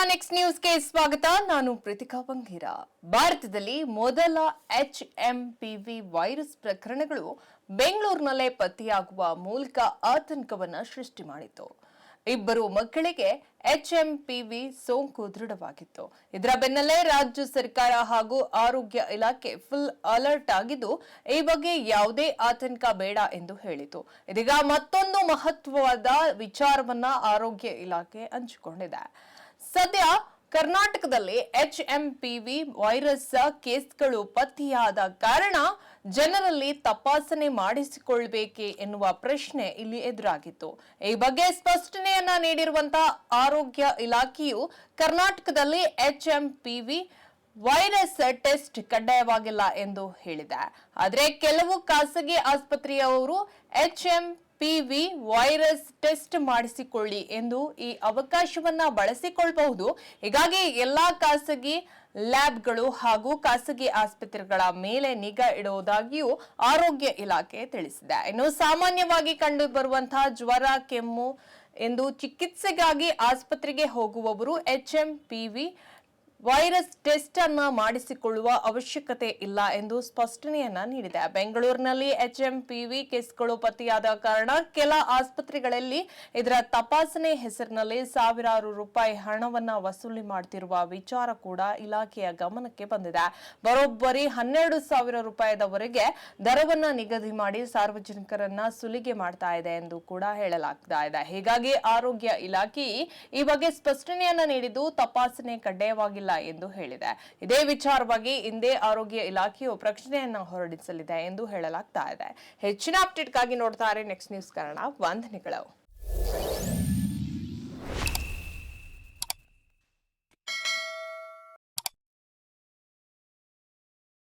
Next ನ್ಯೂಸ್ಗೆ ಸ್ವಾಗತ. ನಾನು ಪ್ರೀತಿಕಾ ಬಂಗೀರ. ಭಾರತದಲ್ಲಿ ಮೊದಲ HMPV ವೈರಸ್ ಪ್ರಕರಣಗಳು ಬೆಂಗಳೂರಿನಲ್ಲೇ ಪತ್ತೆಯಾಗುವ ಮೂಲಕ ಆತಂಕವನ್ನ ಸೃಷ್ಟಿ ಮಾಡಿತು. ಇಬ್ಬರು ಮಕ್ಕಳಿಗೆ HMPV ಸೋಂಕು ದೃಢವಾಗಿತ್ತು. ಇದರ ಬೆನ್ನಲ್ಲೇ ರಾಜ್ಯ ಸರ್ಕಾರ ಹಾಗೂ ಆರೋಗ್ಯ ಇಲಾಖೆ ಫುಲ್ ಅಲರ್ಟ್ ಆಗಿದ್ದು, ಈ ಬಗ್ಗೆ ಯಾವುದೇ ಆತಂಕ ಬೇಡ ಎಂದು ಹೇಳಿತು. ಇದೀಗ ಮತ್ತೊಂದು ಮಹತ್ವವಾದ ವಿಚಾರವನ್ನ ಆರೋಗ್ಯ ಇಲಾಖೆ ಹಂಚಿಕೊಂಡಿದೆ. ಸದ್ಯ ಕರ್ನಾಟಕದಲ್ಲಿ HMPV ವೈರಸ್ ಕೇಸ್ಗಳು ಪತ್ತೆಯಾದ ಕಾರಣ ಜನರಲ್ಲಿ ತಪಾಸಣೆ ಮಾಡಿಸಿಕೊಳ್ಳಬೇಕೆ ಎನ್ನುವ ಪ್ರಶ್ನೆ ಇಲ್ಲಿ ಎದುರಾಗಿತ್ತು. ಈ ಬಗ್ಗೆ ಸ್ಪಷ್ಟನೆಯನ್ನ ನೀಡಿರುವಂತಹ ಆರೋಗ್ಯ ಇಲಾಖೆಯು ಕರ್ನಾಟಕದಲ್ಲಿ HMPV ವೈರಸ್ ಟೆಸ್ಟ್ ಕಡ್ಡಾಯವಾಗಿಲ್ಲ ಎಂದು ಹೇಳಿದೆ. ಆದರೆ ಕೆಲವು ಖಾಸಗಿ ಆಸ್ಪತ್ರೆಯವರು HMPV ವೈರಸ್ ಟೆಸ್ಟ್ ಮಾಡಿಸಿಕೊಳ್ಳಿ ಎಂದು ಈ ಅವಕಾಶವನ್ನ ಬಳಸಿಕೊಳ್ಳಬಹುದು. ಹೀಗಾಗಿ ಎಲ್ಲಾ ಖಾಸಗಿ ಲ್ಯಾಬ್ಗಳು ಹಾಗೂ ಖಾಸಗಿ ಆಸ್ಪತ್ರೆಗಳ ಮೇಲೆ ನಿಗಾ ಇಡುವುದಾಗಿಯೂ ಆರೋಗ್ಯ ಇಲಾಖೆ ತಿಳಿಸಿದೆ. ಇನ್ನು ಸಾಮಾನ್ಯವಾಗಿ ಕಂಡು ಬರುವಂತಹ ಜ್ವರ, ಕೆಮ್ಮು ಎಂದು ಚಿಕಿತ್ಸೆಗಾಗಿ ಆಸ್ಪತ್ರೆಗೆ ಹೋಗುವವರು HMPV ವೈರಸ್ ಟೆಸ್ಟ್ ಅನ್ನ ಮಾಡಿಸಿಕೊಳ್ಳುವ ಅವಶ್ಯಕತೆ ಇಲ್ಲ ಎಂದು ಸ್ಪಷ್ಟನೆಯನ್ನ ನೀಡಿದೆ. ಬೆಂಗಳೂರಿನಲ್ಲಿ HMPV ಕೇಸ್ಗಳು ಪತ್ತೆಯಾದ ಕಾರಣ ಕೆಲ ಆಸ್ಪತ್ರೆಗಳಲ್ಲಿ ಇದರ ತಪಾಸಣೆ ಹೆಸರಿನಲ್ಲಿ ಸಾವಿರಾರು ರೂಪಾಯಿ ಹಣವನ್ನ ವಸೂಲಿ ಮಾಡುತ್ತಿರುವ ವಿಚಾರ ಕೂಡ ಇಲಾಖೆಯ ಗಮನಕ್ಕೆ ಬಂದಿದೆ. ಬರೋಬ್ಬರಿ 12,000 ರೂಪಾಯಿದವರೆಗೆ ದರವನ್ನ ನಿಗದಿ ಮಾಡಿ ಸಾರ್ವಜನಿಕರನ್ನ ಸುಲಿಗೆ ಮಾಡ್ತಾ ಇದೆ ಎಂದು ಕೂಡ ಹೇಳಲಾಗ್ತಾ ಇದೆ. ಹೀಗಾಗಿ ಆರೋಗ್ಯ ಇಲಾಖೆ ಈ ಬಗ್ಗೆ ಸ್ಪಷ್ಟನೆಯನ್ನ ನೀಡಿದ್ದು, ತಪಾಸಣೆ ಕಡ್ಡಾಯವಾಗಿಲ್ಲ ಎಂದು ಹೇಳಿದೆ. ಇದೇ ವಿಚಾರವಾಗಿ ಇಂದೇ ಆರೋಗ್ಯ ಇಲಾಖೆಯು ಪ್ರಕಟಣೆಯನ್ನು ಹೊರಡಿಸಲಿದೆ ಎಂದು ಹೇಳಲಾಗ್ತಾ ಇದೆ. ಹೆಚ್ಚಿನ ಅಪ್ಡೇಟ್ಗಾಗಿ ನೋಡ್ತಾರೆ ನೆಕ್ಸ್ಟ್ ನ್ಯೂಸ್ ಕನ್ನಡ. ವಂದನೆಗಳು.